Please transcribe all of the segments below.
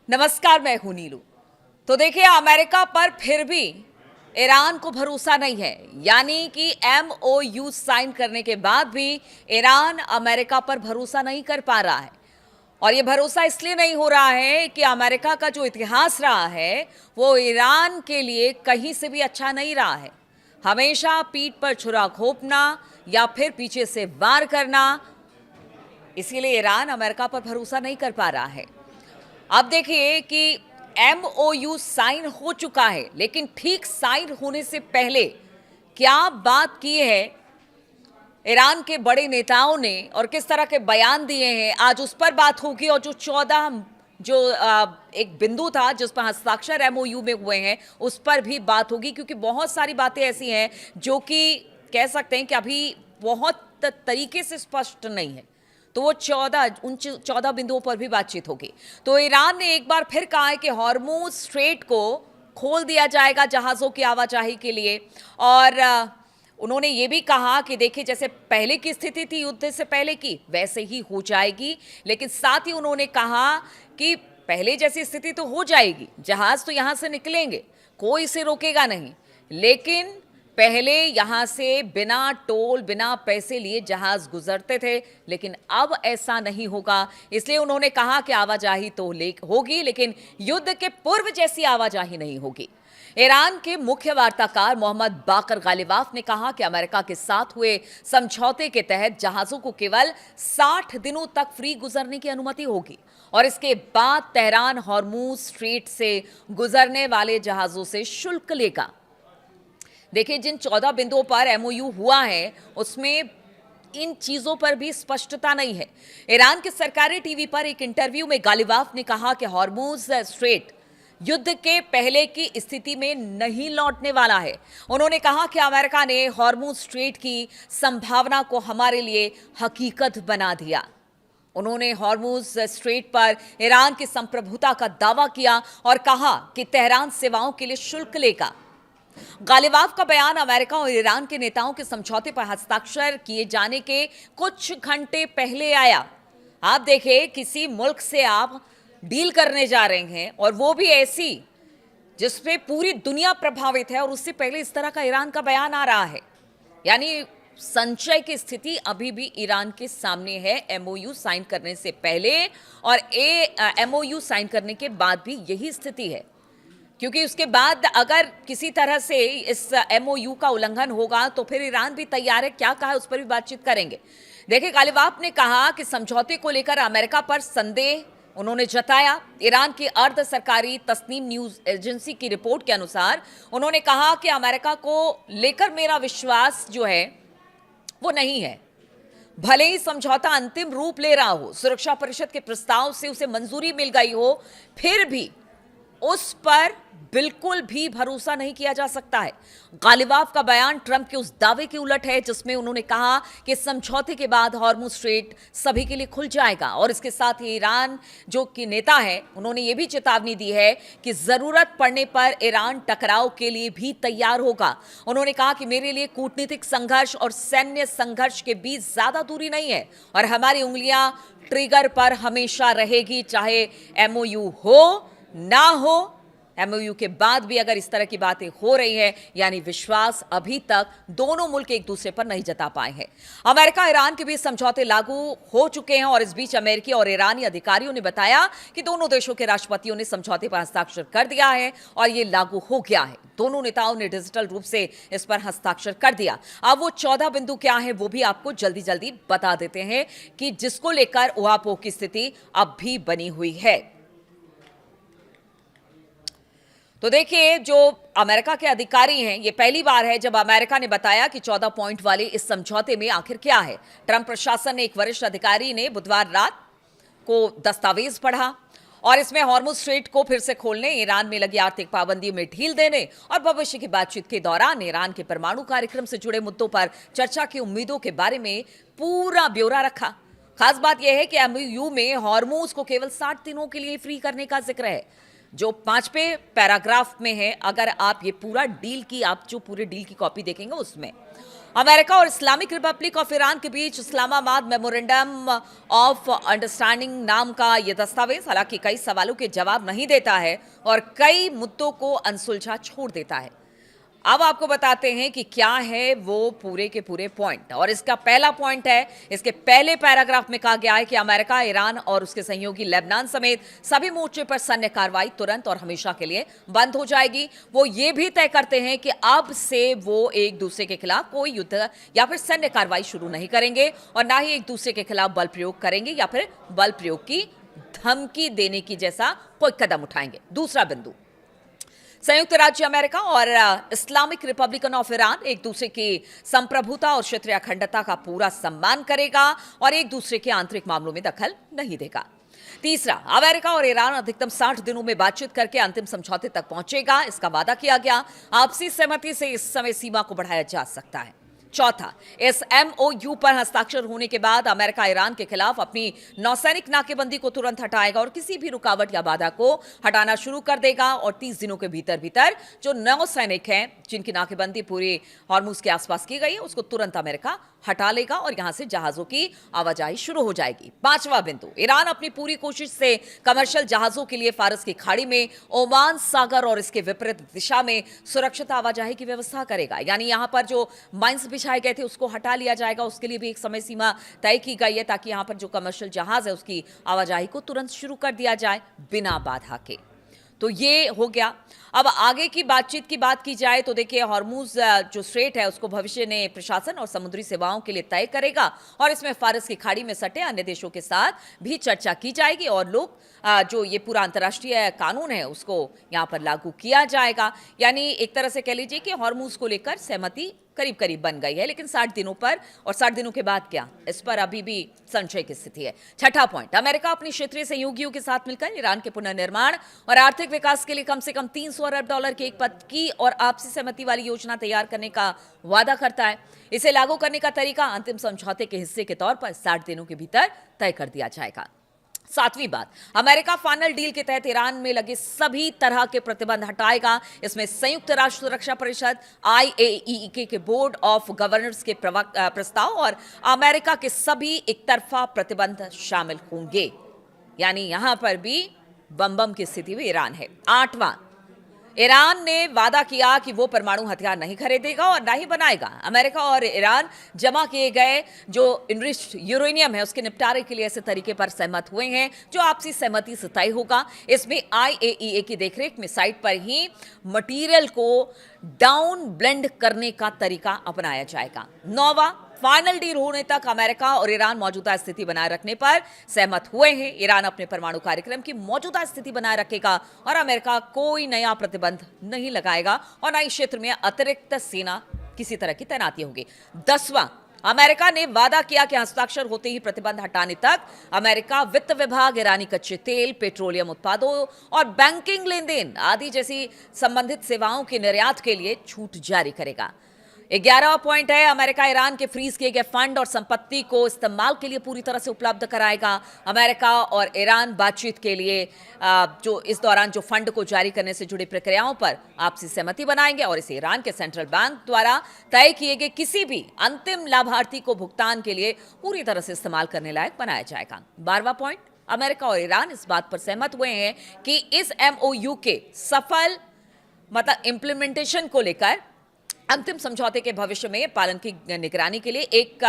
नमस्कार, मैं हूं नीलू। तो देखिए, अमेरिका पर फिर भी ईरान को भरोसा नहीं है। यानी कि एमओयू साइन करने के बाद भी ईरान अमेरिका पर भरोसा नहीं कर पा रहा है। और ये भरोसा इसलिए नहीं हो रहा है कि अमेरिका का जो इतिहास रहा है वो ईरान के लिए कहीं से भी अच्छा नहीं रहा है। हमेशा पीठ पर छुरा घोंपना या फिर पीछे से वार करना, इसीलिए ईरान अमेरिका पर भरोसा नहीं कर पा रहा है। अब देखिए कि एमओयू साइन हो चुका है, लेकिन ठीक साइन होने से पहले क्या बात की है ईरान के बड़े नेताओं ने और किस तरह के बयान दिए हैं, आज उस पर बात होगी। और जो 14 एक बिंदु था जिस पर हस्ताक्षर एमओयू में हुए हैं उस पर भी बात होगी, क्योंकि बहुत सारी बातें ऐसी हैं जो कि कह सकते हैं कि अभी बहुत तरीके से स्पष्ट नहीं है। तो वो 14 बिंदुओं पर भी बातचीत होगी। तो ईरान ने एक बार फिर कहा है कि हॉर्मुज स्ट्रेट को खोल दिया जाएगा जहाज़ों की आवाजाही के लिए। और उन्होंने ये भी कहा कि देखिए, जैसे पहले की स्थिति थी युद्ध से पहले की, वैसे ही हो जाएगी। लेकिन साथ ही उन्होंने कहा कि पहले जैसी स्थिति तो हो जाएगी, जहाज़ तो यहाँ से निकलेंगे, कोई इसे रोकेगा नहीं। लेकिन पहले यहाँ से बिना टोल, बिना पैसे लिए जहाज गुजरते थे, लेकिन अब ऐसा नहीं होगा। इसलिए उन्होंने कहा कि आवाजाही तो होगी, लेकिन युद्ध के पूर्व जैसी आवाजाही नहीं होगी। ईरान के मुख्य वार्ताकार मोहम्मद बाकर गालिबाफ ने कहा कि अमेरिका के साथ हुए समझौते के तहत जहाजों को केवल 60 दिनों तक फ्री गुजरने की अनुमति होगी और इसके बाद तेहरान हॉर्मुज स्ट्रेट से गुजरने वाले जहाजों से शुल्क लेगा। देखिए, जिन 14 बिंदुओं पर एमओयू हुआ है उसमें इन चीजों पर भी स्पष्टता नहीं है। ईरान के सरकारी टीवी पर एक इंटरव्यू में गालिबाफ ने कहा कि हॉर्मुज स्ट्रेट युद्ध के पहले की स्थिति में नहीं लौटने वाला है। उन्होंने कहा कि अमेरिका ने हॉर्मुज स्ट्रेट की संभावना को हमारे लिए हकीकत बना दिया। उन्होंने हॉर्मुज स्ट्रेट पर ईरान की संप्रभुता का दावा किया और कहा कि तेहरान सेवाओं के लिए शुल्क लेगा। गालिबाफ का बयान अमेरिका और ईरान के नेताओं के समझौते पर हस्ताक्षर किए जाने के कुछ घंटे पहले आया। आप देखें, किसी मुल्क से आप डील करने जा रहे हैं और वो भी ऐसी जिसपे पूरी दुनिया प्रभावित है, और उससे पहले इस तरह का ईरान का बयान आ रहा है। यानी संशय की स्थिति अभी भी ईरान के सामने है, एमओयू साइन करने से पहले और एमओयू साइन करने के बाद भी यही स्थिति है। क्योंकि उसके बाद अगर किसी तरह से इस एमओयू का उल्लंघन होगा तो फिर ईरान भी तैयार है। क्या कहा, उस पर भी बातचीत करेंगे। देखिए, गालिबाफ ने कहा कि समझौते को लेकर अमेरिका पर संदेह उन्होंने जताया। ईरान की अर्ध सरकारी तस्नीम न्यूज एजेंसी की रिपोर्ट के अनुसार उन्होंने कहा कि अमेरिका को लेकर मेरा विश्वास जो है वो नहीं है। भले ही समझौता अंतिम रूप ले रहा हो, सुरक्षा परिषद के प्रस्ताव से उसे मंजूरी मिल गई हो, फिर भी उस पर बिल्कुल भी भरोसा नहीं किया जा सकता है। गालिबाफ का बयान ट्रंप के उस दावे के उलट है जिसमें उन्होंने कहा कि समझौते के बाद हॉर्मुज स्ट्रेट सभी के लिए खुल जाएगा। और इसके साथ ही ईरान जो कि नेता है, उन्होंने ये भी चेतावनी दी है कि जरूरत पड़ने पर ईरान टकराव के लिए भी तैयार होगा। उन्होंने कहा कि मेरे लिए कूटनीतिक संघर्ष और सैन्य संघर्ष के बीच ज्यादा दूरी नहीं है और हमारी उंगलियां ट्रिगर पर हमेशा रहेगी, चाहे एमओयू हो ना हो। एमओयू के बाद भी अगर इस तरह की बातें हो रही है, यानी विश्वास अभी तक दोनों मुल्क एक दूसरे पर नहीं जता पाए हैं। अमेरिका ईरान के बीच समझौते लागू हो चुके हैं और इस बीच अमेरिकी और ईरानी अधिकारियों ने बताया कि दोनों देशों के राष्ट्रपतियों ने समझौते पर हस्ताक्षर कर दिया है और ये लागू हो गया है। दोनों नेताओं ने डिजिटल रूप से इस पर हस्ताक्षर कर दिया। अब वो 14 बिंदु क्या है वो भी आपको जल्दी जल्दी बता देते हैं कि जिसको लेकर उहापोह की स्थिति अब भी बनी हुई है। तो देखिए, जो अमेरिका के अधिकारी हैं, ये पहली बार है जब अमेरिका ने बताया कि 14 पॉइंट वाले इस समझौते में आखिर क्या है। ट्रंप प्रशासन ने एक वरिष्ठ अधिकारी ने बुधवार रात को दस्तावेज पढ़ा और इसमें हॉर्मुज स्ट्रेट को फिर से खोलने, ईरान में लगी आर्थिक पाबंदी में ढील देने और भविष्य की बातचीत के दौरान ईरान के परमाणु कार्यक्रम से जुड़े मुद्दों पर चर्चा की उम्मीदों के बारे में पूरा ब्यौरा रखा। खास बात यह है कि एमओयू में हॉर्मुज को केवल 60 दिनों के लिए फ्री करने का जिक्र है, जो 5वें पैराग्राफ में है। अगर आप ये पूरा डील की, आप जो पूरे डील की कॉपी देखेंगे उसमें, अमेरिका और इस्लामिक रिपब्लिक ऑफ ईरान के बीच इस्लामाबाद मेमोरेंडम ऑफ अंडरस्टैंडिंग नाम का यह दस्तावेज हालांकि कई सवालों के जवाब नहीं देता है और कई मुद्दों को अनसुलझा छोड़ देता है। अब आपको बताते हैं कि क्या है वो पूरे के पूरे पॉइंट। और इसका पहला पॉइंट है, इसके पहले पैराग्राफ में कहा गया है कि अमेरिका, ईरान और उसके सहयोगी लेबनान समेत सभी मोर्चे पर सैन्य कार्रवाई तुरंत और हमेशा के लिए बंद हो जाएगी। वो ये भी तय करते हैं कि अब से वो एक दूसरे के खिलाफ कोई युद्ध या फिर सैन्य कार्रवाई शुरू नहीं करेंगे और ना ही एक दूसरे के खिलाफ बल प्रयोग करेंगे या फिर बल प्रयोग की धमकी देने की जैसा कोई कदम उठाएंगे। दूसरा बिंदु, संयुक्त राज्य अमेरिका और इस्लामिक रिपब्लिकन ऑफ ईरान एक दूसरे की संप्रभुता और क्षेत्रीय अखंडता का पूरा सम्मान करेगा और एक दूसरे के आंतरिक मामलों में दखल नहीं देगा। तीसरा, अमेरिका और ईरान अधिकतम 60 दिनों में बातचीत करके अंतिम समझौते तक पहुंचेगा, इसका वादा किया गया। आपसी सहमति से इस समय सीमा को बढ़ाया जा सकता है। चौथा, इस एमओयू पर हस्ताक्षर होने के बाद अमेरिका ईरान के खिलाफ अपनी नौसैनिक नाकेबंदी को तुरंत हटाएगा और किसी भी रुकावट या बाधा को हटाना शुरू कर देगा और 30 दिनों के भीतर भीतर जो नौसैनिक हैं जिनकी नाकेबंदी पूरे हॉर्मुज के आसपास की गई है उसको तुरंत अमेरिका हटा लेगा और यहां से जहाजों की आवाजाही शुरू हो जाएगी। पांचवा बिंदु, ईरान अपनी पूरी कोशिश से कमर्शियल जहाजों के लिए फारस की खाड़ी में, ओमान सागर और इसके विपरीत दिशा में सुरक्षित आवाजाही की व्यवस्था करेगा। यानी यहां पर जो माइंस बिछाए गए थे उसको हटा लिया जाएगा। उसके लिए भी एक समय सीमा तय की गई है ताकि यहां पर जो कमर्शियल जहाज है उसकी आवाजाही को तुरंत शुरू कर दिया जाए बिना बाधा के। तो ये हो गया। अब आगे की बातचीत की बात की जाए तो देखिए, हॉर्मुज जो स्ट्रेट है उसको भविष्य में प्रशासन और समुद्री सेवाओं के लिए तय करेगा और इसमें फारस की खाड़ी में सटे अन्य देशों के साथ भी चर्चा की जाएगी और लोग जो ये पूरा अंतर्राष्ट्रीय कानून है उसको यहाँ पर लागू किया जाएगा। यानी एक तरह से कह लीजिए कि हॉर्मुज को लेकर सहमति करीब करीब बन गई है, लेकिन 60 दिनों पर और 60 दिनों के बाद क्या, इस पर अभी भी संशय की स्थिति है। छठा पॉइंट, अमेरिका अपनी क्षेत्रीय सहयोगियों के साथ मिलकर ईरान के पुनर्निर्माण और आर्थिक विकास के लिए कम से कम 300 अरब डॉलर के एक पद की और आपसी सहमति वाली योजना तैयार करने का वादा करता है। इसे लागू करने का तरीका अंतिम समझौते के हिस्से के तौर पर 60 दिनों के भीतर तय कर दिया जाएगा। सातवीं बात, अमेरिका फाइनल डील के तहत ईरान में लगे सभी तरह के प्रतिबंध हटाएगा। इसमें संयुक्त राष्ट्र सुरक्षा परिषद IAEA के बोर्ड ऑफ गवर्नर्स के प्रस्ताव और अमेरिका के सभी एक तरफा प्रतिबंध शामिल होंगे। यानी यहां पर भी बम की स्थिति में ईरान है। आठवां, ईरान ने वादा किया कि वो परमाणु हथियार नहीं खरीदेगा और ना ही बनाएगा। अमेरिका और ईरान जमा किए गए जो इनरिच्ड यूरेनियम है उसके निपटारे के लिए ऐसे तरीके पर सहमत हुए हैं जो आपसी सहमति से तय होगा। इसमें IAEA की देखरेख में साइट पर ही मटेरियल को डाउन ब्लेंड करने का तरीका अपनाया जाएगा। नौवां, फाइनल डील होने तक अमेरिका और ईरान मौजूदा स्थिति बनाए रखने पर सहमत हुए हैं। ईरान अपने परमाणु कार्यक्रम की मौजूदा स्थिति बनाए रखेगा और अमेरिका कोई नया प्रतिबंध नहीं लगाएगा और न इस क्षेत्र में अतिरिक्त सेना किसी तरह की तैनाती होगी। 10वां, अमेरिका ने वादा किया कि हस्ताक्षर होते ही प्रतिबंध हटाने तक अमेरिका वित्त विभाग ईरानी कच्चे तेल, पेट्रोलियम उत्पादों और बैंकिंग लेन देन आदि जैसी संबंधित सेवाओं के निर्यात के लिए छूट जारी करेगा। 11वां पॉइंट है, अमेरिका ईरान के फ्रीज किए गए फंड और संपत्ति को इस्तेमाल के लिए पूरी तरह से उपलब्ध कराएगा। अमेरिका और ईरान बातचीत के लिए जो इस दौरान जो फंड को जारी करने से जुड़ी प्रक्रियाओं पर आपसी सहमति बनाएंगे और इसे ईरान के सेंट्रल बैंक द्वारा तय किए गए किसी भी अंतिम लाभार्थी को भुगतान के लिए पूरी तरह से इस्तेमाल करने लायक बनाया जाएगा। 12वां पॉइंट, अमेरिका और ईरान इस बात पर सहमत हुए हैं कि इस MOU के सफल इम्प्लीमेंटेशन को लेकर अंतिम समझौते के भविष्य में पालन की निगरानी के लिए एक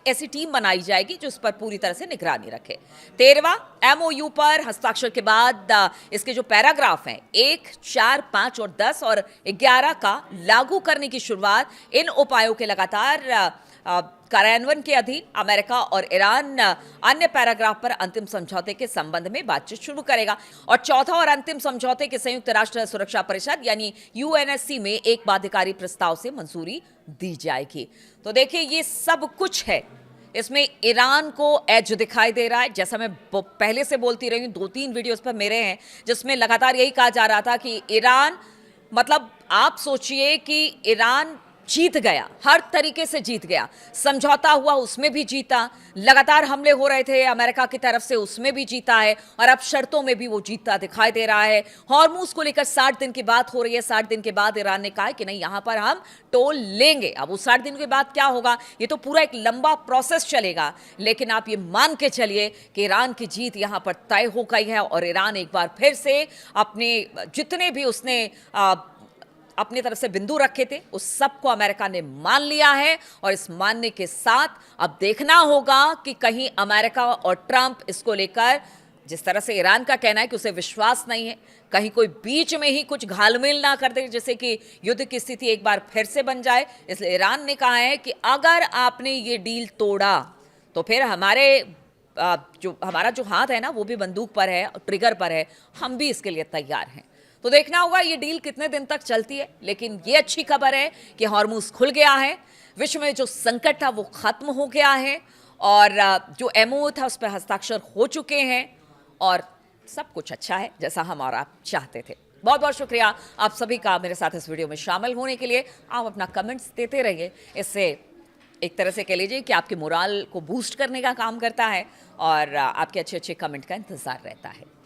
ऐसी टीम बनाई जाएगी जो इस पर पूरी तरह से निगरानी रखे। 13वां, MOU पर हस्ताक्षर के बाद इसके जो पैराग्राफ हैं 1, 4, 5 और 10 और 11 का लागू करने की शुरुआत, इन उपायों के लगातार कार्यान्वयन के अधीन अमेरिका और ईरान अन्य पैराग्राफ पर अंतिम समझौते के संबंध में बातचीत शुरू करेगा। और चौथा और अंतिम समझौते के संयुक्त राष्ट्र सुरक्षा परिषद यानी UNSC में एक बाध्यकारी प्रस्ताव से मंजूरी दी जाएगी। तो देखिए, ये सब कुछ है। इसमें ईरान को एज दिखाई दे रहा है, जैसा मैं पहले से बोलती रही हूं, 2-3 वीडियोस पर मेरे हैं जिसमें लगातार यही कहा जा रहा था कि ईरान, मतलब आप सोचिए कि ईरान जीत गया, हर तरीके से जीत गया। समझौता हुआ उसमें भी जीता, लगातार हमले हो रहे थे अमेरिका की तरफ से, उसमें भी जीता है, और अब शर्तों में भी वो जीतता दिखाई दे रहा है। हॉर्मूज को लेकर 60 दिन की बात हो रही है। 60 दिन के बाद ईरान ने कहा है कि नहीं, यहां पर हम टोल लेंगे। अब वो 60 दिन के बाद क्या होगा, ये तो पूरा एक लंबा प्रोसेस चलेगा, लेकिन आप ये मान के चलिए कि ईरान की जीत यहां पर तय हो गई है, और ईरान एक बार फिर से अपने जितने भी उसने अपनी तरफ से बिंदु रखे थे उस सब को अमेरिका ने मान लिया है। और इस मानने के साथ अब देखना होगा कि कहीं अमेरिका और ट्रंप इसको लेकर, जिस तरह से ईरान का कहना है कि उसे विश्वास नहीं है, कहीं कोई बीच में ही कुछ घालमेल ना कर दे, जैसे कि युद्ध की स्थिति एक बार फिर से बन जाए। इसलिए ईरान ने कहा है कि अगर आपने ये डील तोड़ा तो फिर हमारा जो हाथ है ना, वो भी बंदूक पर है, ट्रिगर पर है, हम भी इसके लिए तैयार हैं। तो देखना होगा ये डील कितने दिन तक चलती है, लेकिन ये अच्छी खबर है कि हॉर्मूज खुल गया है, विश्व में जो संकट था वो खत्म हो गया है, और जो एमओयू था उस पर हस्ताक्षर हो चुके हैं, और सब कुछ अच्छा है जैसा हम और आप चाहते थे। बहुत बहुत शुक्रिया आप सभी का मेरे साथ इस वीडियो में शामिल होने के लिए। आप अपना कमेंट्स देते रहिए, इससे एक तरह से कह लीजिए कि आपके मोराल को बूस्ट करने का काम करता है, और आपके अच्छे अच्छे कमेंट का इंतजार रहता है।